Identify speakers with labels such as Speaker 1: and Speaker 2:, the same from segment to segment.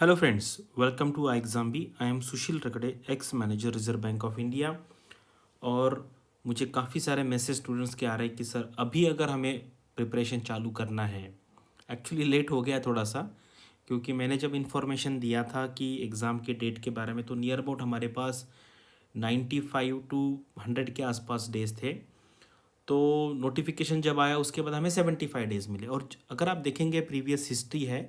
Speaker 1: Hello friends, welcome to ixamBee. I am Sushil Ragade, ex manager Reserve Bank of India. और मुझे काफ़ी सारे message students के आ रहे हैं कि सर अभी अगर हमें प्रिपरेशन चालू करना है। एक्चुअली लेट हो गया थोड़ा सा, क्योंकि मैंने जब इन्फॉर्मेशन दिया था कि एग्ज़ाम के डेट के बारे में तो नियर अबाउट हमारे पास 95 टू 100 के आसपास डेज थे। तो नोटिफिकेशन जब आया उसके बाद हमें 75 डेज़ मिले। और अगर आप देखेंगे प्रीवियस हिस्ट्री है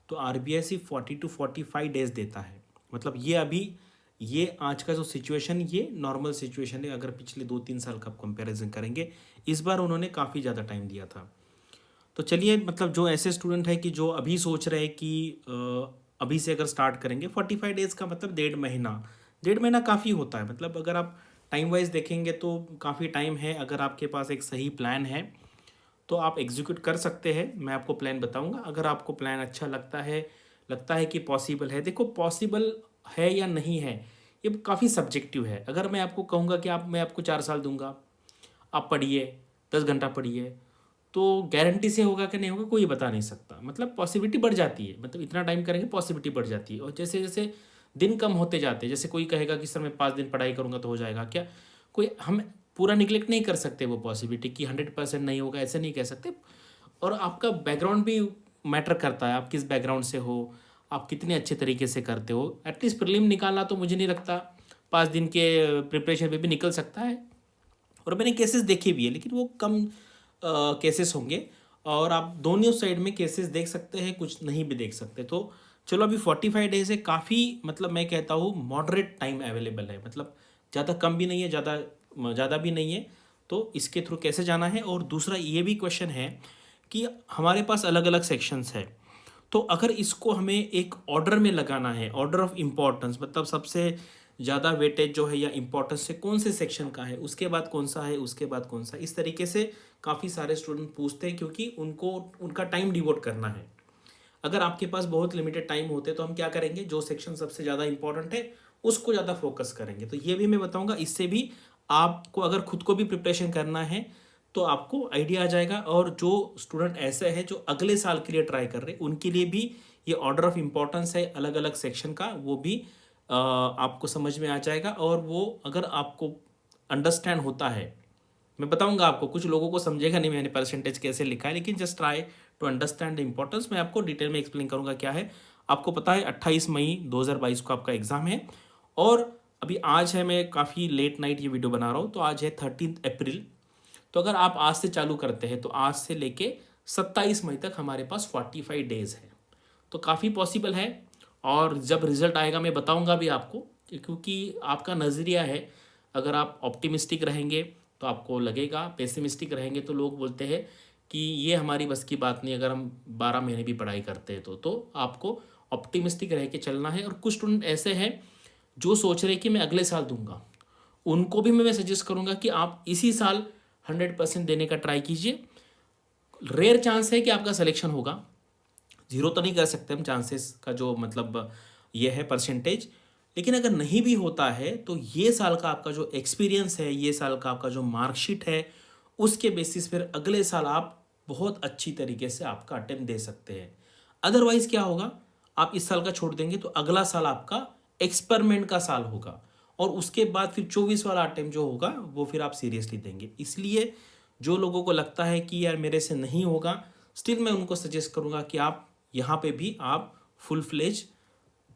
Speaker 1: तो आरबीआई सिर्फ 40 टू 45 डेज़ देता है। मतलब ये आज का जो सिचुएशन, ये नॉर्मल सिचुएशन है। अगर पिछले 2-3 साल का आप कंपैरिजन करेंगे, इस बार उन्होंने काफ़ी ज़्यादा टाइम दिया था। तो चलिए, मतलब जो ऐसे स्टूडेंट है कि जो अभी सोच रहे हैं कि अभी से अगर स्टार्ट करेंगे, 45 डेज़ का मतलब 1.5 महीना। 1.5 महीना काफ़ी होता है। मतलब अगर आप टाइम वाइज देखेंगे तो काफ़ी टाइम है। अगर आपके पास एक सही प्लान है तो आप एग्जीक्यूट कर सकते हैं। मैं आपको प्लान बताऊंगा। अगर आपको प्लान अच्छा लगता है कि पॉसिबल है। देखो, पॉसिबल है या नहीं है ये काफ़ी सब्जेक्टिव है। अगर मैं आपको कहूँगा कि मैं आपको 4 साल दूंगा, आप पढ़िए, 10 घंटा पढ़िए, तो गारंटी से होगा कि नहीं होगा कोई बता नहीं सकता। मतलब पॉसिबिलिटी बढ़ जाती है। मतलब इतना टाइम करेंगे पॉसिबिलिटी बढ़ जाती है। और जैसे जैसे दिन कम होते जाते हैं, जैसे कोई कहेगा कि सर मैं 5 दिन पढ़ाई करूँगा तो हो जाएगा क्या, कोई हम पूरा निगलेक्ट नहीं कर सकते वो पॉसिबिलिटी कि 100% नहीं होगा, ऐसे नहीं कह सकते। और आपका बैकग्राउंड भी मैटर करता है। आप किस बैकग्राउंड से हो, आप कितने अच्छे तरीके से करते हो। एटलीस्ट प्रीलिम निकालना तो मुझे नहीं लगता 5 दिन के प्रिपरेशन में भी निकल सकता है। और मैंने केसेस देखे भी है, लेकिन वो कम केसेस होंगे। और आप दोनों साइड में केसेस देख सकते हैं, कुछ नहीं भी देख सकते। तो चलो, अभी 45 डेज है, काफ़ी, मतलब मैं कहता हूँ मॉडरेट टाइम अवेलेबल है। मतलब ज़्यादा कम भी नहीं है, ज़्यादा भी नहीं है। तो इसके थ्रू कैसे जाना है। और दूसरा ये भी क्वेश्चन है कि हमारे पास अलग अलग सेक्शंस है। तो अगर इसको हमें एक ऑर्डर में लगाना है, ऑर्डर ऑफ इम्पोर्टेंस, मतलब सबसे ज़्यादा वेटेज जो है या इम्पोर्टेंस से कौन से सेक्शन का है, उसके बाद कौन सा है, उसके बाद कौन सा, इस तरीके से काफ़ी सारे स्टूडेंट पूछते हैं, क्योंकि उनको उनका टाइम डिवोट करना है। अगर आपके पास बहुत लिमिटेड टाइम होते तो हम क्या करेंगे, जो सेक्शन सबसे ज़्यादा इंपॉर्टेंट है उसको ज़्यादा फोकस करेंगे। तो ये भी मैं बताऊंगा। इससे भी आपको अगर खुद को भी प्रिपरेशन करना है तो आपको आइडिया आ जाएगा। और जो स्टूडेंट ऐसे हैं जो अगले साल के लिए ट्राई कर रहे हैं, उनके लिए भी ये ऑर्डर ऑफ इम्पोर्टेंस है अलग अलग सेक्शन का, वो भी आपको समझ में आ जाएगा। और वो अगर आपको अंडरस्टैंड होता है, मैं बताऊंगा आपको, कुछ लोगों को समझेगा नहीं मैंने परसेंटेज कैसे लिखा है, लेकिन just try to understand the importance. मैं आपको डिटेल में एक्सप्लेन करूंगा क्या है। आपको पता है 28 मई 2022 को आपका एग्जाम है। और अभी आज है, मैं काफ़ी लेट नाइट ये वीडियो बना रहा हूँ, तो आज है 13 अप्रैल। तो अगर आप आज से चालू करते हैं तो आज से लेके 27 मई तक हमारे पास 45 डेज है। तो काफ़ी पॉसिबल है। और जब रिजल्ट आएगा मैं बताऊंगा भी आपको, क्योंकि आपका नज़रिया है। अगर आप ऑप्टिमिस्टिक रहेंगे तो आपको लगेगा, पेसिमिस्टिक रहेंगे तो लोग बोलते हैं कि ये हमारी बस की बात नहीं अगर हम 12 महीने भी पढ़ाई करते हैं तो आपको ऑप्टिमिस्टिक रह के चलना है। और कुछ स्टूडेंट ऐसे हैं जो सोच रहे हैं कि मैं अगले साल दूंगा, उनको भी मैं सजेस्ट करूंगा कि आप इसी साल 100% देने का ट्राई कीजिए। रेयर चांस है कि आपका सिलेक्शन होगा, जीरो तो नहीं कर सकते हम चांसेस का, जो मतलब ये है परसेंटेज। लेकिन अगर नहीं भी होता है तो ये साल का आपका जो एक्सपीरियंस है, ये साल का आपका जो मार्कशीट है, उसके बेसिस फिर अगले साल आप बहुत अच्छी तरीके से आपका अटेम्प्ट दे सकते हैं। अदरवाइज क्या होगा, आप इस साल का छोड़ देंगे तो अगला साल आपका एक्सपेरिमेंट का साल होगा। और उसके बाद फिर 24 वाला अटेम्प्ट जो होगा वो फिर आप सीरियसली देंगे। इसलिए जो लोगों को लगता है कि यार मेरे से नहीं होगा, स्टिल मैं उनको सजेस्ट करूंगा कि आप यहाँ पे भी आप फुल फ्लेज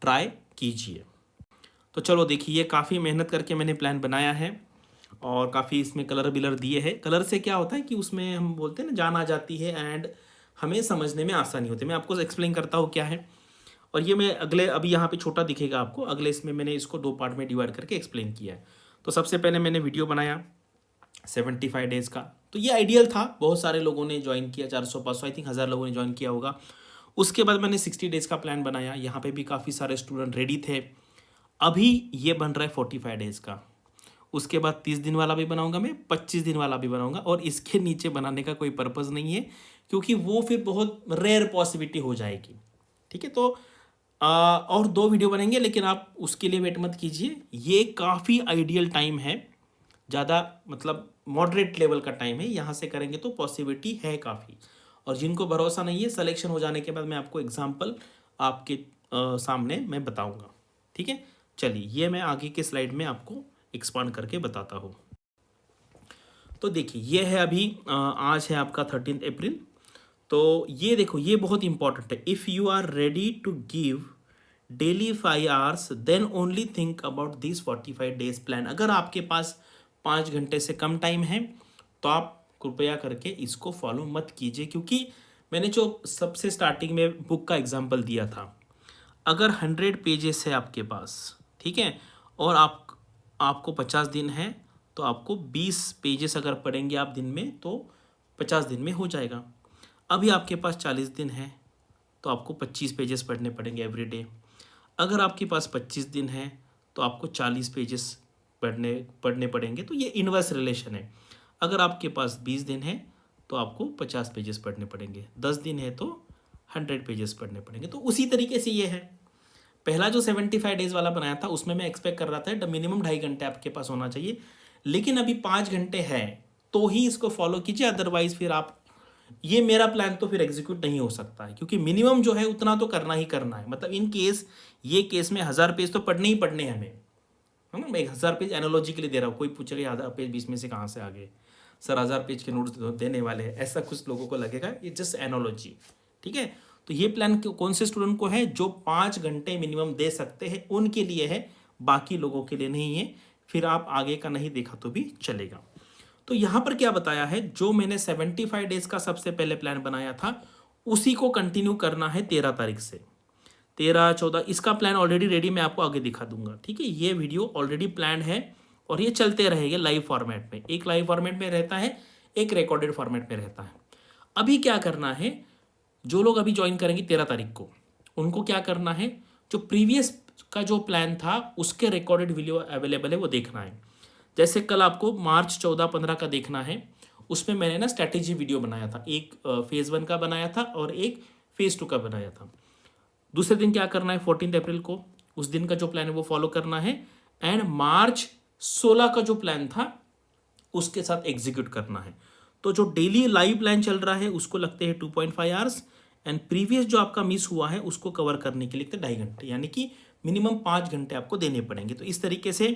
Speaker 1: ट्राई कीजिए। तो चलो देखिए, ये काफ़ी मेहनत करके मैंने प्लान बनाया है। और काफ़ी इसमें कलर बिलर दिए हैं। कलर से क्या होता है कि उसमें हम बोलते हैं ना, जान आ जाती है एंड हमें समझने में आसानी होती है। मैं आपको एक्सप्लेन करता हूँ क्या है। और ये मैं अगले, अभी यहाँ पे छोटा दिखेगा आपको, अगले इसमें मैंने इसको 2 पार्ट में डिवाइड करके एक्सप्लेन किया है। तो सबसे पहले मैंने वीडियो बनाया 75 डेज़ का। तो ये आइडियल था, बहुत सारे लोगों ने ज्वाइन किया, 400-500 आई थिंक 1000 लोगों ने ज्वाइन किया होगा। उसके बाद मैंने 60 डेज़ का प्लान बनाया, यहाँ पे भी काफ़ी सारे स्टूडेंट रेडी थे। अभी ये बन रहा है 45 डेज़ का। उसके बाद 30 दिन वाला भी बनाऊंगा मैं, 25 दिन वाला भी बनाऊंगा। और इसके नीचे बनाने का कोई पर्पज़ नहीं है, क्योंकि वो फिर बहुत रेयर पॉसिबिलिटी हो जाएगी। ठीक है, तो और 2 वीडियो बनेंगे, लेकिन आप उसके लिए वेट मत कीजिए। ये काफ़ी आइडियल टाइम है, ज़्यादा मतलब मॉडरेट लेवल का टाइम है। यहाँ से करेंगे तो पॉसिबिलिटी है काफ़ी। और जिनको भरोसा नहीं है, सिलेक्शन हो जाने के बाद मैं आपको एग्जाम्पल आपके सामने मैं बताऊंगा। ठीक है, चलिए ये मैं आगे के स्लाइड में आपको एक्सपांड करके बताता हूँ। तो देखिए ये है अभी आज है आपका 13 अप्रैल। तो ये देखो ये बहुत इंपॉर्टेंट है। If you are ready to give daily 5 hours then only think about this 45 days plan. अगर आपके पास 5 घंटे से कम टाइम है तो आप कृपया करके इसको फॉलो मत कीजिए, क्योंकि मैंने जो सबसे स्टार्टिंग में बुक का एग्जाम्पल दिया था, अगर 100 पेजेस है आपके पास, ठीक है, और आपको 50 दिन है, तो आपको 20 पेजेस अगर पढ़ेंगे आप दिन में तो 50 दिन में हो जाएगा। अभी आपके पास 40 दिन है तो आपको 25 पेजेस पढ़ने पड़ेंगे एवरी डे। अगर आपके पास 25 दिन है तो आपको 40 पेजेस पढ़ने पड़ेंगे। तो ये इन्वर्स रिलेशन है। अगर आपके पास 20 दिन है तो आपको 50 पेजेस पढ़ने पड़ेंगे, 10 दिन है तो 100 पेजेस पढ़ने पड़ेंगे। तो उसी तरीके से ये है। पहला जो 75 डेज वाला बनाया था उसमें मैं एक्सपेक्ट कर रहा था मिनिमम 2.5 घंटे आपके पास होना चाहिए, लेकिन अभी 5 घंटे है तो ही इसको फॉलो कीजिए, अदरवाइज फिर आप ये मेरा प्लान तो फिर एग्जीक्यूट नहीं हो सकता है, क्योंकि मिनिमम जो है उतना तो करना ही करना है। मतलब इन केस ये केस में 1000 पेज तो पढ़ने ही पढ़ने हैं हमें, है ना। मैं 1000 पेज एनालॉजी के लिए दे रहा हूँ। कोई पूछेगा 1000 पेज 20 में से कहाँ से आ गए सर, 1000 पेज के नोट्स देने वाले हैं, ऐसा कुछ लोगों को लगेगा। ये जस्ट एनालॉजी, ठीक है। तो ये प्लान कौन से स्टूडेंट को है, जो 5 घंटे मिनिमम दे सकते हैं उनके लिए है, बाकी लोगों के लिए नहीं है। फिर आप आगे का नहीं देखा तो भी चलेगा। तो यहाँ पर क्या बताया है, जो मैंने 75 डेज का सबसे पहले प्लान बनाया था उसी को कंटिन्यू करना है 13 तारीख से। 13, 14 इसका प्लान ऑलरेडी रेडी, मैं आपको आगे दिखा दूंगा। ठीक है, ये वीडियो ऑलरेडी प्लान है और ये चलते रहेंगे लाइव फॉर्मेट में। एक लाइव फॉर्मेट में रहता है, एक रिकॉर्डेड फॉर्मेट में रहता है। अभी क्या करना है, जो लोग अभी ज्वाइन करेंगे 13 तारीख को, उनको क्या करना है, जो प्रीवियस का जो प्लान था उसके रिकॉर्डेड वीडियो अवेलेबल है वो देखना है। जैसे कल आपको मार्च 14-15 का देखना है, उसमें मैंने ना स्ट्रैटेजी वीडियो बनाया था। एक फेज़ 1 का बनाया था और एक फेज़ 2 का बनाया था। दूसरे दिन क्या करना है, 14 अप्रैल को, उस दिन का जो प्लान है वो फॉलो करना है। एंड मार्च 16 का जो प्लान था उसके साथ एग्जीक्यूट करना है। तो जो डेली लाइव प्लान चल रहा है उसको लगते हैं 2.5 आवर्स, एंड प्रीवियस जो आपका मिस हुआ है उसको कवर करने के लिए लगते 2.5 घंटे, यानी कि मिनिमम 5 घंटे आपको देने पड़ेंगे। तो इस तरीके से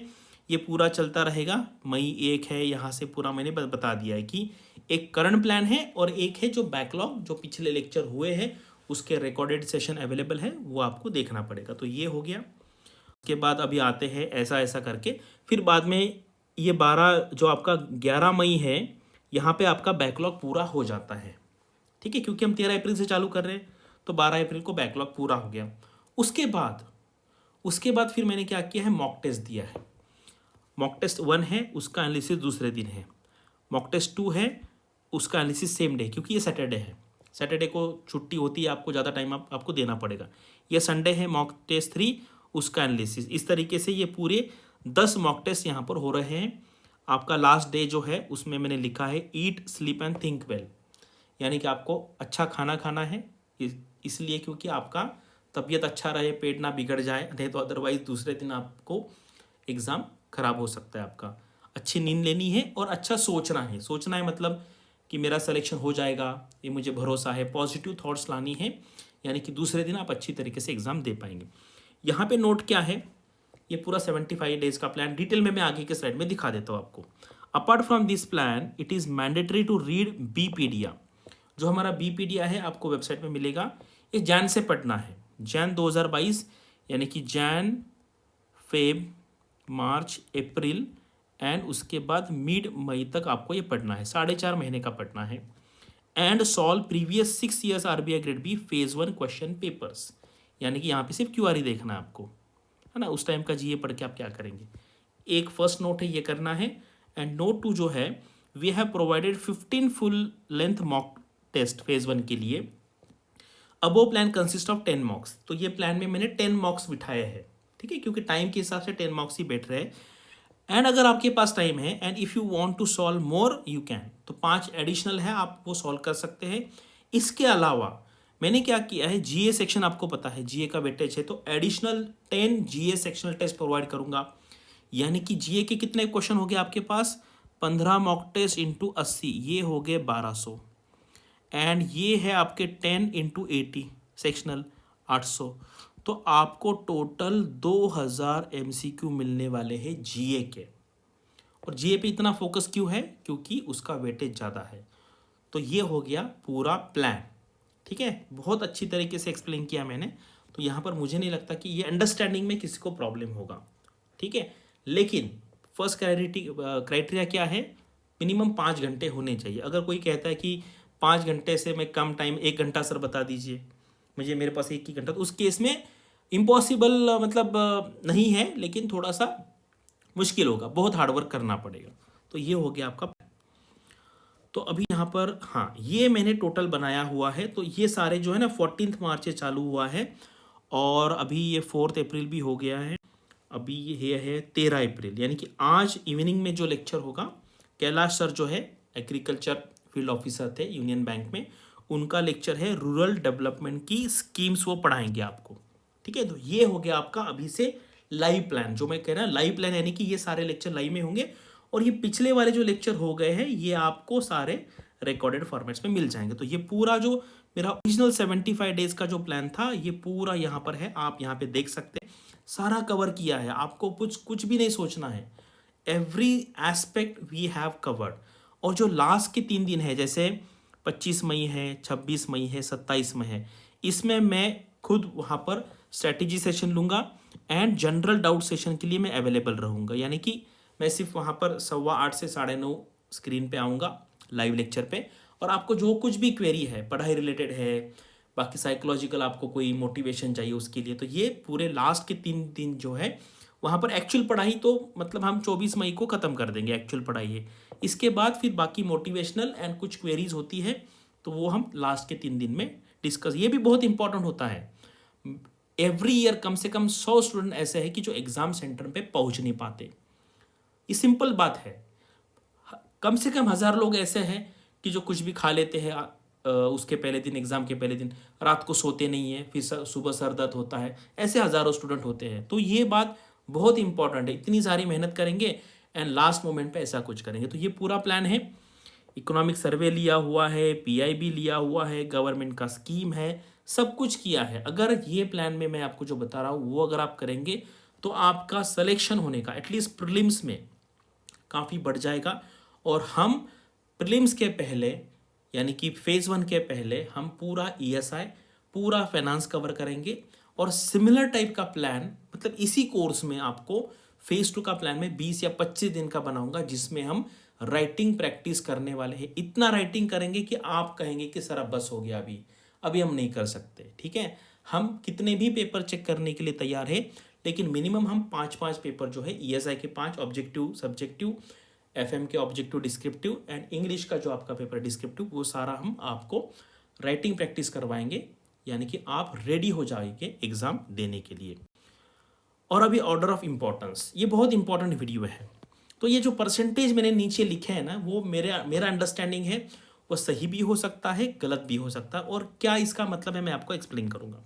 Speaker 1: ये पूरा चलता रहेगा। मई 1 है, यहाँ से पूरा मैंने बता दिया है कि एक करंट प्लान है और एक है जो बैकलॉग, जो पिछले लेक्चर हुए हैं उसके रिकॉर्डेड सेशन अवेलेबल है, वो आपको देखना पड़ेगा। तो ये हो गया। उसके बाद अभी आते हैं ऐसा ऐसा करके, फिर बाद में ये 12 जो आपका 11 मई है, यहाँ पे आपका बैकलॉग पूरा हो जाता है। ठीक है, क्योंकि हम 13 अप्रैल से चालू कर रहे हैं तो 12 अप्रैल को बैकलॉग पूरा हो गया। उसके बाद फिर मैंने क्या किया है, मॉक टेस्ट दिया है। मॉक टेस्ट 1 है, उसका एनालिसिस दूसरे दिन है। मॉक टेस्ट 2 है, उसका एनालिसिस सेम डे, क्योंकि ये सैटरडे है, सैटरडे को छुट्टी होती है, आपको ज़्यादा टाइम आपको देना पड़ेगा। ये संडे है मॉक टेस्ट 3, उसका एनालिसिस। इस तरीके से ये पूरे 10 मॉक टेस्ट यहाँ पर हो रहे हैं। आपका लास्ट डे जो है उसमें मैंने लिखा है eat sleep and think well, यानी कि आपको अच्छा खाना खाना है, इसलिए क्योंकि आपका तबीयत अच्छा रहे, पेट ना बिगड़ जाए, नहीं तो अदरवाइज दूसरे दिन आपको एग्ज़ाम खराब हो सकता है आपका। अच्छी नींद लेनी है और अच्छा सोचना है। सोचना है मतलब कि मेरा सिलेक्शन हो जाएगा, ये मुझे भरोसा है। पॉजिटिव थॉट्स लानी है, यानी कि दूसरे दिन आप अच्छी तरीके से एग्ज़ाम दे पाएंगे। यहाँ पे नोट क्या है, ये पूरा 75 डेज का प्लान डिटेल में मैं आगे के स्लाइड में दिखा देता हूँ आपको। Apart from this plan it is mandatory to read BPedia. जो हमारा बीपीडिया है आपको वेबसाइट में मिलेगा। ये जैन से पढ़ना है, जैन 2022, यानी कि Jain, Feb, March, April and उसके बाद मिड मई तक आपको ये पढ़ना है। 4.5 महीने का पढ़ना है। And solve previous 6 years RBI grade B phase 1 question papers, यानी कि यहाँ पे सिर्फ क्यूआर ही देखना है आपको, है ना। उस टाइम का जीए पढ़ के आप क्या करेंगे। एक फर्स्ट नोट है, ये करना है। एंड नोट 2 जो है, we have provided 15 full length mock test phase 1 के लिए। अबो प्लान कंसिस्ट ऑफ 10 मॉक्स। तो ये प्लान में मैंने 10 मॉक्स बिठाए हैं, ठीक है, क्योंकि टाइम के हिसाब से 10 मॉक्स ही बैठ रहे हैं। एंड अगर आपके पास टाइम है and if you want to solve more you can, तो 5 एडिशनल है, आप वो सॉल्व कर सकते हैं। इसके अलावा मैंने क्या किया है, जीए सेक्शन आपको पता है जीए का वेटेज है, तो एडिशनल 10 जीए सेक्शनल टेस्ट प्रोवाइड करूंगा। यानी कि जीए के कितने क्वेश्चन हो गए आपके पास, 15 मॉक टेस्ट इंटू 80, ये हो गए 1200। एंड ये है आपके 10 इंटू 80 सेक्शनल 800। तो आपको टोटल 2000 एमसीक्यू मिलने वाले हैं जीए के। और जीए पे इतना फोकस क्यों है? क्योंकि उसका वेटेज ज़्यादा है। तो ये हो गया पूरा प्लान। ठीक है, बहुत अच्छी तरीके से एक्सप्लेन किया मैंने। तो यहाँ पर मुझे नहीं लगता कि ये अंडरस्टैंडिंग में किसी को प्रॉब्लम होगा। ठीक है, लेकिन फर्स्ट क्राइटेरिया क्या है? मिनिमम 5 घंटे होने चाहिए। अगर कोई कहता है कि 5 घंटे से मैं कम टाइम, 1 घंटा सर बता दीजिए, मुझे मेरे पास 1 ही घंटा, तो उस केस में इम्पॉसिबल मतलब नहीं है, लेकिन थोड़ा सा मुश्किल होगा, बहुत हार्डवर्क करना पड़ेगा। तो ये हो गया आपका। तो अभी यहाँ पर हाँ, ये मैंने टोटल बनाया हुआ है। तो ये सारे जो है ना 14 मार्च से चालू हुआ है और अभी ये 4 अप्रैल भी हो गया है। अभी ये है 13 अप्रैल, यानी कि आज इवनिंग में जो लेक्चर होगा, कैलाश सर जो है एग्रीकल्चर फील्ड ऑफिसर थे यूनियन बैंक में, उनका लेक्चर है रूरल डेवलपमेंट की स्कीम्स, वो पढ़ाएंगे आपको। ठीक है, तो ये हो गया आपका अभी से लाइव प्लान। जो मैं कह रहा लाइव प्लान यानी कि ये सारे लेक्चर लाइव में होंगे और ये पिछले वाले जो लेक्चर हो गए हैं ये आपको सारे रिकॉर्डेड फॉर्मेट्स में मिल जाएंगे। तो ये पूरा जो मेरा ओरिजिनल 75 डेज का जो प्लान था ये पूरा यहाँ पर है, आप यहाँ पे देख सकते हैं। सारा कवर किया है, आपको कुछ भी नहीं सोचना है। Every aspect we have covered. और जो लास्ट के 3 दिन है, जैसे 25 मई है, 26 मई है, 27 में है, इसमें मैं खुद वहाँ पर स्ट्रेटेजी सेशन लूँगा एंड जनरल डाउट सेशन के लिए मैं अवेलेबल रहूँगा। यानी कि मैं सिर्फ वहाँ पर 8:15 से 9:30 स्क्रीन पे आऊँगा लाइव लेक्चर पे, और आपको जो कुछ भी क्वेरी है, पढ़ाई रिलेटेड है, बाकी साइकोलॉजिकल आपको कोई मोटिवेशन चाहिए उसके लिए, तो ये पूरे लास्ट के 3 दिन जो है वहाँ पर एक्चुअल पढ़ाई, तो मतलब हम 24 मई को ख़त्म कर देंगे एक्चुअल पढ़ाई है। इसके बाद फिर बाकी मोटिवेशनल एंड कुछ क्वेरीज होती है, तो वो हम लास्ट के 3 दिन में डिस्कस। ये भी बहुत इंपॉर्टेंट होता है। एवरी ईयर कम से कम 100 स्टूडेंट ऐसे हैं कि जो एग्ज़ाम सेंटर पे पहुंच नहीं पाते। ये सिंपल बात है। कम से कम 1000 लोग ऐसे हैं कि जो कुछ भी खा लेते हैं उसके पहले दिन, एग्ज़ाम के पहले दिन, रात को सोते नहीं है, फिर सुबह सर दर्द होता है। ऐसे हज़ारों स्टूडेंट होते हैं। तो ये बात बहुत इंपॉर्टेंट है। इतनी सारी मेहनत करेंगे एंड लास्ट मोमेंट पे ऐसा कुछ करेंगे। तो ये पूरा प्लान है। इकोनॉमिक सर्वे लिया हुआ है, पीआईबी लिया हुआ है, गवर्नमेंट का स्कीम है, सब कुछ किया है। अगर ये प्लान में मैं आपको जो बता रहा हूँ वो अगर आप करेंगे तो आपका सिलेक्शन होने का एटलीस्ट प्रीलिम्स में काफ़ी बढ़ जाएगा। और हम प्रीलिम्स के पहले यानी कि फेज़ 1 के पहले हम पूरा ईएसआई, पूरा फाइनेंस कवर करेंगे। और सिमिलर टाइप का प्लान मतलब इसी कोर्स में आपको फेज़ 2 का प्लान में 20 या 25 दिन का बनाऊंगा, जिसमें हम राइटिंग प्रैक्टिस करने वाले हैं। इतना राइटिंग करेंगे कि आप कहेंगे कि सर अब बस हो गया, अभी हम नहीं कर सकते। ठीक है, हम कितने भी पेपर चेक करने के लिए तैयार है, लेकिन मिनिमम हम 5-5 पेपर जो है ईएसआई के 5 ऑब्जेक्टिव सब्जेक्टिव, एफएम के ऑब्जेक्टिव डिस्क्रिप्टिव एंड इंग्लिश का जो आपका पेपर डिस्क्रिप्टिव, वो सारा हम आपको राइटिंग प्रैक्टिस करवाएंगे, यानी कि आप रेडी हो जाएंगे एग्ज़ाम देने के लिए। और अभी ऑर्डर ऑफ इम्पोर्टेंस, ये बहुत इंपॉर्टेंट वीडियो है। तो ये जो परसेंटेज मैंने नीचे लिखे हैं ना, वो मेरा अंडरस्टैंडिंग है, वो सही भी हो सकता है, गलत भी हो सकता है। और क्या इसका मतलब है मैं आपको एक्सप्लेन करूँगा।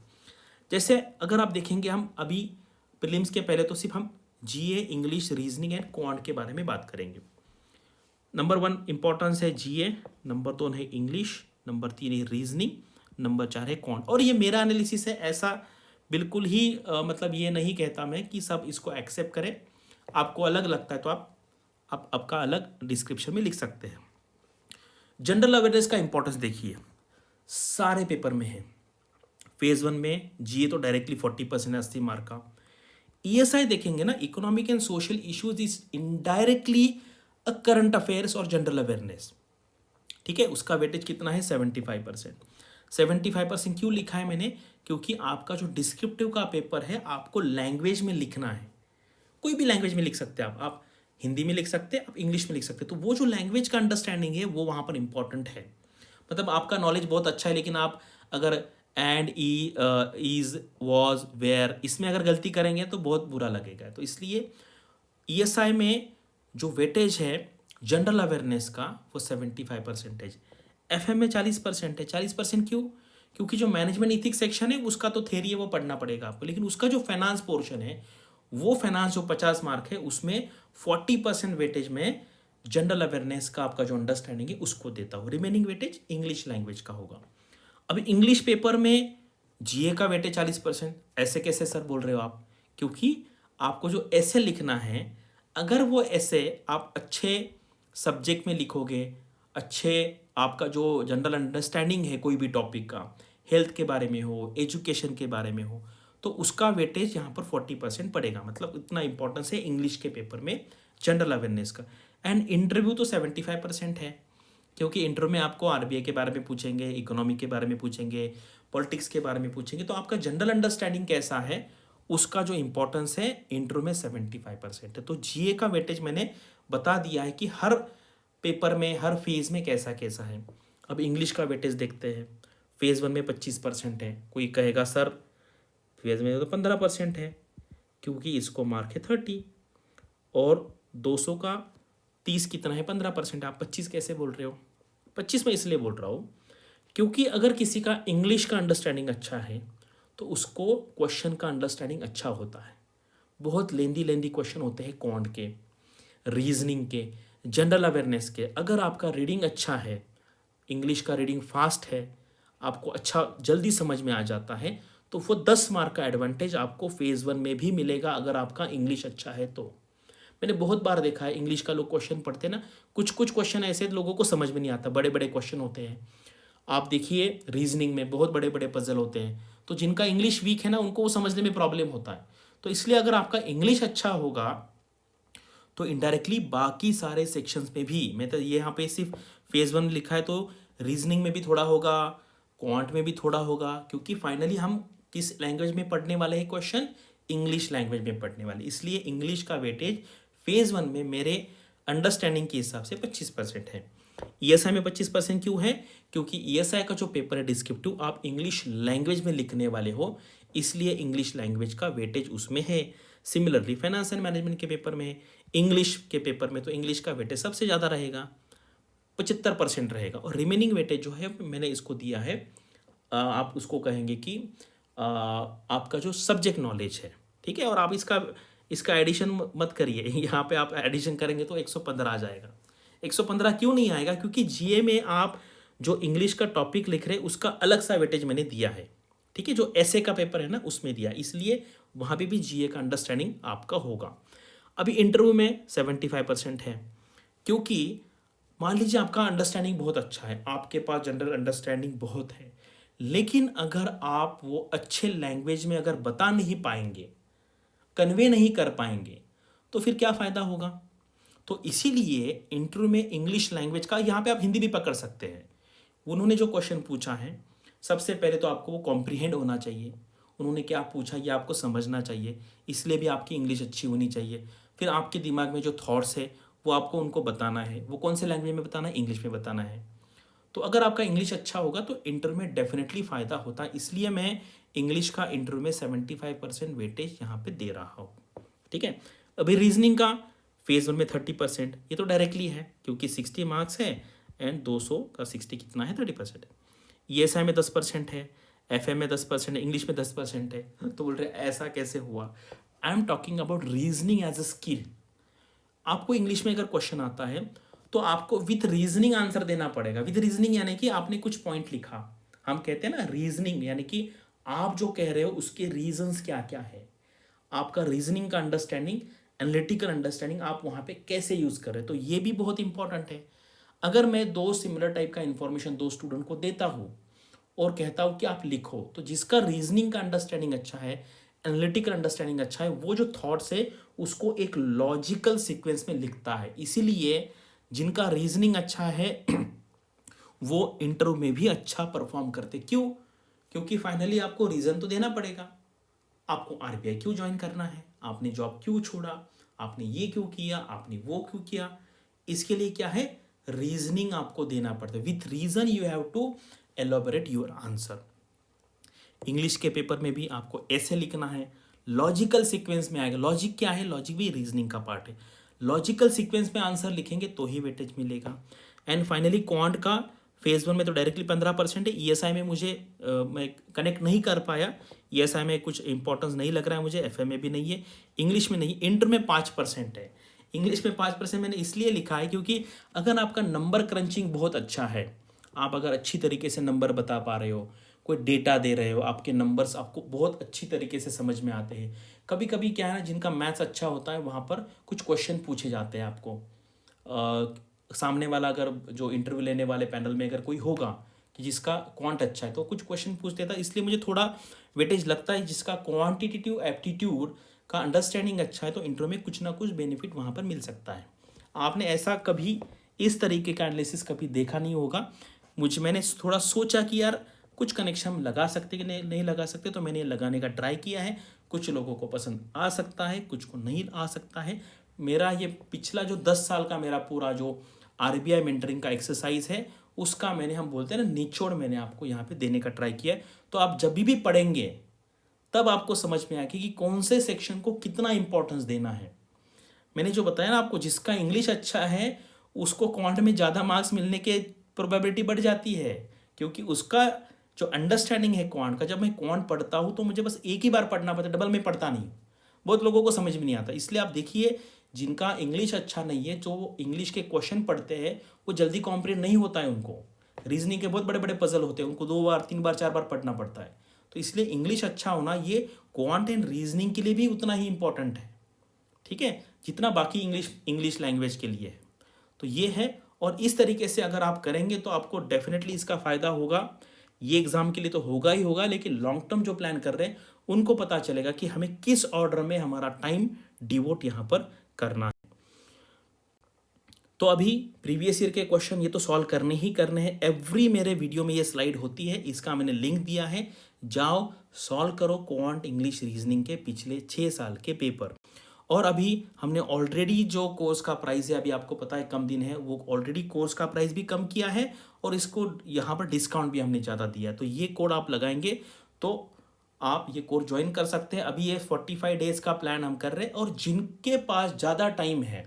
Speaker 1: जैसे अगर आप देखेंगे, हम अभी प्रीलिम्स के पहले तो सिर्फ हम जीए, इंग्लिश, रीजनिंग एंड क्वांट के बारे में बात करेंगे। नंबर 1 इंपॉर्टेंस है जीए, नंबर 2 है इंग्लिश, नंबर 3 है रीजनिंग, नंबर 4 है क्वांट। और ये मेरा एनालिसिस है, ऐसा बिल्कुल ही मतलब ये नहीं कहता मैं कि सब इसको एक्सेप्ट करें। आपको अलग लगता है तो आप आपका अलग डिस्क्रिप्शन में लिख सकते हैं। जनरल अवेयरनेस का इंपॉर्टेंस देखिए, सारे पेपर में है। फेज़ 1 में जीए तो डायरेक्टली 40% है, 80 मार्क का। ईएसआई देखेंगे ना, economic and social issues is indirectly a current affairs और जनरल अवेयरनेस। ठीक है, उसका वेटेज कितना है? 75%। 75% क्यों लिखा है मैंने? क्योंकि आपका जो डिस्क्रिप्टिव का पेपर है आपको लैंग्वेज में लिखना है। कोई भी लैंग्वेज में लिख सकते हैं आप हिंदी में लिख सकते हैं, आप इंग्लिश में लिख सकते हैं। तो वो जो लैंग्वेज का अंडरस्टैंडिंग है वो वहाँ पर इंपॉर्टेंट है। मतलब आपका नॉलेज बहुत अच्छा है, लेकिन आप अगर एंड, इज, वॉज, वेयर, इसमें अगर गलती करेंगे तो बहुत बुरा लगेगा। तो इसलिए ईएसआई में जो वेटेज है जनरल अवेयरनेस का वो 75%। एफएम में 40% है। 40% क्यों? क्योंकि जो मैनेजमेंट इथिक्स सेक्शन है उसका तो थ्योरी है, वो पढ़ना पड़ेगा आपको, लेकिन उसका जो फाइनेंस पोर्शन है, वो फाइनेंस जो 50 मार्क है उसमें 40% वेटेज में जनरल अवेयरनेस का आपका जो अंडरस्टैंडिंग है उसको देता हूँ। रिमेनिंग वेटेज इंग्लिश लैंग्वेज का होगा। अब इंग्लिश पेपर में जीए का वेटेज 40%। ऐसे कैसे सर बोल रहे हो आप? क्योंकि आपको जो ऐसे लिखना है, अगर वो ऐसे आप अच्छे सब्जेक्ट में लिखोगे, अच्छे आपका जो जनरल अंडरस्टैंडिंग है कोई भी टॉपिक का, हेल्थ के बारे में हो, एजुकेशन के बारे में हो, तो उसका वेटेज यहाँ पर 40% पड़ेगा। मतलब इतना इंपॉर्टेंस है इंग्लिश के पेपर में जनरल अवेयरनेस का। एंड इंटरव्यू तो 75% है, क्योंकि इंटरव्यू में आपको आरबीआई के बारे में पूछेंगे, इकोनॉमी के बारे में पूछेंगे, पॉलिटिक्स के बारे में पूछेंगे, तो आपका जनरल अंडरस्टैंडिंग कैसा है उसका जो इंपॉर्टेंस है इंटरव्यू में 75% है। तो जीए का वेटेज मैंने बता दिया है कि हर पेपर में, हर फेज में कैसा कैसा है। अब इंग्लिश का वेटेज देखते हैं। फेज 1 में 25% है। कोई कहेगा सर फेज में तो 15% है, क्योंकि इसको मार्क है 30, और 200 का 30 कितना है? 15%। आप 25 कैसे बोल रहे हो? 25 मैं इसलिए बोल रहा हूँ क्योंकि अगर किसी का इंग्लिश का अंडरस्टैंडिंग अच्छा है तो उसको क्वेश्चन का अंडरस्टैंडिंग अच्छा होता है। बहुत लेंदी लेंदी क्वेश्चन होते हैं क्वांट के, रीजनिंग के, जनरल अवेयरनेस के। अगर आपका रीडिंग अच्छा है, इंग्लिश का रीडिंग फास्ट है, आपको अच्छा जल्दी समझ में आ जाता है, तो वो 10 मार्क का एडवांटेज आपको फेज 1 में भी मिलेगा अगर आपका इंग्लिश अच्छा है तो। मैंने बहुत बार देखा है इंग्लिश का लोग क्वेश्चन पढ़ते हैं ना, कुछ कुछ क्वेश्चन ऐसे लोगों को समझ में नहीं आता, बड़े बड़े क्वेश्चन होते हैं। आप देखिए रीजनिंग में बहुत बड़े बड़े पजल होते हैं, तो जिनका इंग्लिश वीक है ना उनको वो समझने में प्रॉब्लम होता है। तो इसलिए अगर आपका इंग्लिश अच्छा होगा तो इनडायरेक्टली बाकी सारे सेक्शंस में भी, मैं तो ये यहाँ पे सिर्फ फेज 1 लिखा है, तो रीजनिंग में भी थोड़ा होगा, क्वांट में भी थोड़ा होगा, क्योंकि फाइनली हम किस लैंग्वेज में पढ़ने वाले हैं क्वेश्चन? इंग्लिश लैंग्वेज में पढ़ने वाले। इसलिए इंग्लिश का वेटेज फेज 1 में मेरे अंडरस्टैंडिंग के हिसाब से 25% है। ईएसआई में 25% क्यों है? क्योंकि ईएसआई का जो पेपर है डिस्क्रिप्टिव, आप इंग्लिश लैंग्वेज में लिखने वाले हो, इसलिए इंग्लिश लैंग्वेज का वेटेज उसमें है। सिमिलरली फाइनेंस एंड मैनेजमेंट के पेपर में, इंग्लिश के पेपर में, तो इंग्लिश का वेटेज सबसे ज़्यादा रहेगा, 75% रहेगा। और रिमेनिंग वेटेज जो है मैंने इसको दिया है, आप उसको कहेंगे कि आपका जो सब्जेक्ट नॉलेज है, ठीक है। और आप इसका इसका एडिशन मत करिए, यहाँ पे आप एडिशन करेंगे तो 115 आ जाएगा। 115 क्यों नहीं आएगा? क्योंकि जीए में आप जो इंग्लिश का टॉपिक लिख रहे हैं उसका अलग सा वेटेज मैंने दिया है, ठीक है। जो ऐसे का पेपर है ना उसमें दिया, इसलिए वहाँ पे भी जीए का अंडरस्टैंडिंग आपका होगा। अभी इंटरव्यू में 75% है, क्योंकि मान लीजिए आपका अंडरस्टैंडिंग बहुत अच्छा है, आपके पास जनरल अंडरस्टैंडिंग बहुत है, लेकिन अगर आप वो अच्छे लैंग्वेज में अगर बता नहीं पाएंगे, कन्वे नहीं कर पाएंगे, तो फिर क्या फ़ायदा होगा? तो इसीलिए इंटरव्यू में इंग्लिश लैंग्वेज का, यहाँ पे आप हिंदी भी पकड़ सकते हैं। उन्होंने जो क्वेश्चन पूछा है, सबसे पहले तो आपको वो कॉम्प्रीहेंड होना चाहिए। उन्होंने क्या पूछा ये आपको समझना चाहिए, इसलिए भी आपकी इंग्लिश अच्छी होनी चाहिए। फिर आपके दिमाग में जो थॉट्स है वो आपको उनको बताना है। वो कौन से लैंग्वेज में बताना है? इंग्लिश में बताना है। तो अगर आपका इंग्लिश अच्छा होगा तो इंटरव्यू में डेफिनेटली फ़ायदा होता है। इसलिए मैं इंग्लिश का इंटरव्यू में 75% वेटेज यहाँ पे दे रहा हूँ, ठीक है। अभी रीजनिंग का फेज 1 में 30%, ये तो डायरेक्टली है क्योंकि 60 मार्क्स है, एंड 200 का 60 कितना है? 30% है। ईएसआई में 10% है, एफएम में 10% है, इंग्लिश में 10% है। तो बोल रहे ऐसा कैसे हुआ? I am talking about reasoning as a skill. आपको इंग्लिश में अगर क्वेश्चन आता है तो आपको विथ रीजनिंग आंसर देना पड़ेगा। विथ रीजनिंग यानी कि आपने कुछ पॉइंट लिखा, हम कहते हैं ना रीजनिंग, यानी कि आप जो कह रहे हो उसके रीजंस क्या क्या है, आपका रीजनिंग का अंडरस्टैंडिंग, एनालिटिकल अंडरस्टैंडिंग आप वहाँ पे कैसे यूज़ कर रहे हो, तो ये भी बहुत इंपॉर्टेंट है। अगर मैं दो सिमिलर टाइप का इंफॉर्मेशन दो स्टूडेंट को देता हूँ और कहता हूँ कि आप लिखो, तो जिसका रीजनिंग का अंडरस्टैंडिंग अच्छा है, एनालिटिकल अंडरस्टैंडिंग अच्छा है, वो जो थॉट्स है उसको एक लॉजिकल सीक्वेंस में लिखता है। इसीलिए जिनका रीजनिंग अच्छा है वो इंटरव्यू में भी अच्छा परफॉर्म करते। क्यों? क्योंकि फाइनली आपको रीज़न तो देना पड़ेगा। आपको आरबीआई क्यों ज्वाइन करना है, आपने जॉब क्यों छोड़ा, आपने ये क्यों किया, आपने वो क्यों किया, इसके लिए क्या है? रीजनिंग आपको देना पड़ता है। With reason you have to elaborate your answer. English के पेपर में भी आपको ऐसे लिखना है, लॉजिकल सीक्वेंस में आएगा। लॉजिक क्या है? लॉजिक भी रीजनिंग का पार्ट है। लॉजिकल सीक्वेंस में आंसर लिखेंगे तो ही वेटेज मिलेगा। एंड फाइनली क्वांट का फेज 1 में तो डायरेक्टली 15% है। ईएसआई में मुझे मैं कनेक्ट नहीं कर पाया, ईएसआई में कुछ इंपॉर्टेंस नहीं लग रहा है मुझे, एफए में भी नहीं है, इंग्लिश में नहीं। इंटर में 5% है। इंग्लिश में 5% मैंने इसलिए लिखा है क्योंकि अगर आपका नंबर क्रंचिंग बहुत अच्छा है, आप अगर अच्छी तरीके से नंबर बता पा रहे हो, कोई डेटा दे रहे हो, आपके नंबर्स आपको बहुत अच्छी तरीके से समझ में आते हैं। कभी कभी क्या है ना, जिनका मैथ्स अच्छा होता है वहाँ पर कुछ क्वेश्चन पूछे जाते हैं आपको। सामने वाला अगर जो इंटरव्यू लेने वाले पैनल में अगर कोई होगा कि जिसका क्वांट अच्छा है तो कुछ क्वेश्चन पूछ देता है, इसलिए मुझे थोड़ा वेटेज लगता है। जिसका क्वांटिटेटिव एप्टीट्यूड का अंडरस्टैंडिंग अच्छा है तो इंटरव्यू में कुछ ना कुछ बेनिफिट वहाँ पर मिल सकता है। आपने ऐसा कभी इस तरीके का एनालिसिस कभी देखा नहीं होगा। मैंने थोड़ा सोचा कि यार कुछ कनेक्शन हम लगा सकते कि नहीं लगा सकते, तो मैंने ये लगाने का ट्राई किया है। कुछ लोगों को पसंद आ सकता है, कुछ को नहीं आ सकता है। मेरा ये पिछला जो 10 साल का मेरा पूरा जो आरबीआई मेंटरिंग का एक्सरसाइज है उसका मैंने, हम बोलते हैं ना, निचोड़ मैंने आपको यहाँ पे देने का ट्राई किया है। तो आप जब भी पढ़ेंगे तब आपको समझ में आएगी कि कौन से सेक्शन को कितना इंपॉर्टेंस देना है। मैंने जो बताया ना आपको, जिसका इंग्लिश अच्छा है उसको क्वांट में ज़्यादा मार्क्स मिलने के प्रोबेबिलिटी बढ़ जाती है, क्योंकि उसका जो अंडरस्टैंडिंग है क्वांट का, जब मैं क्वांट पढ़ता हूँ तो मुझे बस एक ही बार पढ़ना पड़ता है, डबल में पढ़ता नहीं। बहुत लोगों को समझ में नहीं आता। इसलिए आप देखिए, जिनका इंग्लिश अच्छा नहीं है, जो इंग्लिश के क्वेश्चन पढ़ते हैं वो जल्दी कॉम्प्रिहेंड नहीं होता है उनको। रीजनिंग के बहुत बड़े बड़े पजल होते हैं, उनको 2 बार 3 बार 4 बार पढ़ना पड़ता है। तो इसलिए इंग्लिश अच्छा होना ये क्वांट एंड रीजनिंग के लिए भी उतना ही इंपॉर्टेंट है, ठीक है, जितना बाकी इंग्लिश लैंग्वेज के लिए है। तो ये है, और इस तरीके से अगर आप करेंगे तो आपको डेफिनेटली इसका फ़ायदा होगा। ये एग्ज़ाम के लिए तो होगा ही होगा, लेकिन लॉन्ग टर्म जो प्लान कर रहे हैं उनको पता चलेगा कि हमें किस ऑर्डर में हमारा टाइम डिवोट यहाँ पर करना है। तो अभी प्रीवियस ईयर के क्वेश्चन ये तो सॉल्व करने ही करने हैं। एवरी मेरे वीडियो में ये स्लाइड होती है, इसका मैंने लिंक दिया है, जाओ सॉल्व करो क्वांट इंग्लिश रीजनिंग के पिछले 6 साल के पेपर। और अभी हमने ऑलरेडी जो कोर्स का प्राइस है, अभी आपको पता है कम दिन है, वो ऑलरेडी कोर्स का प्राइस भी कम किया है और इसको यहाँ पर डिस्काउंट भी हमने ज़्यादा दिया है। तो ये कोड आप लगाएंगे तो आप ये कोर्स ज्वाइन कर सकते हैं। अभी ये 45 डेज का प्लान हम कर रहे हैं, और जिनके पास ज़्यादा टाइम है,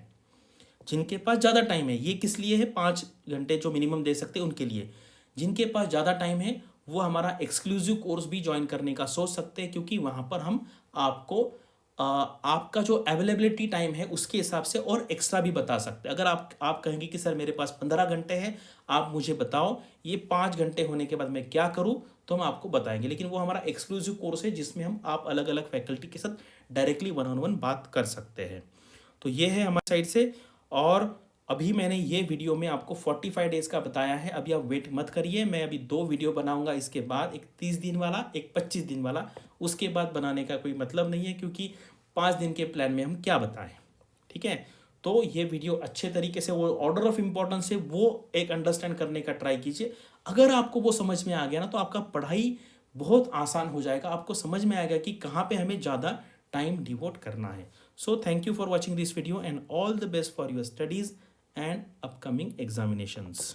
Speaker 1: जिनके पास ज़्यादा टाइम है, ये किस लिए है, 5 घंटे जो मिनिमम दे सकते हैं उनके लिए। जिनके पास ज़्यादा टाइम है वो हमारा एक्सक्लूसिव कोर्स भी ज्वाइन करने का सोच सकते हैं, क्योंकि वहाँ पर हम आपको आपका जो अवेलेबिलिटी टाइम है उसके हिसाब से और एक्स्ट्रा भी बता सकते हैं। अगर आप कहेंगे कि सर मेरे पास 15 घंटे हैं, आप मुझे बताओ ये 5 घंटे होने के बाद मैं क्या करूँ, तो हम आपको बताएंगे। लेकिन वो हमारा एक्सक्लूसिव कोर्स है जिसमें हम आप अलग अलग फैकल्टी के साथ डायरेक्टली 1-on-1 बात कर सकते हैं। तो ये है हमारी साइड से। और अभी मैंने ये वीडियो में आपको 45 डेज़ का बताया है। अभी आप वेट मत करिए, मैं अभी 2 वीडियो बनाऊंगा इसके बाद, एक 30 दिन वाला, एक 25 दिन वाला। उसके बाद बनाने का कोई मतलब नहीं है, क्योंकि 5 दिन के प्लान में हम क्या बताएं, ठीक है। तो ये वीडियो अच्छे तरीके से, वो ऑर्डर ऑफ इम्पोर्टेंस है वो एक अंडरस्टैंड करने का ट्राई कीजिए। अगर आपको वो समझ में आ गया ना तो आपका पढ़ाई बहुत आसान हो जाएगा। आपको समझ में आएगा कि कहाँ पे हमें ज़्यादा टाइम डिवोट करना है। So thank you for watching this video and all the best for your studies and upcoming examinations.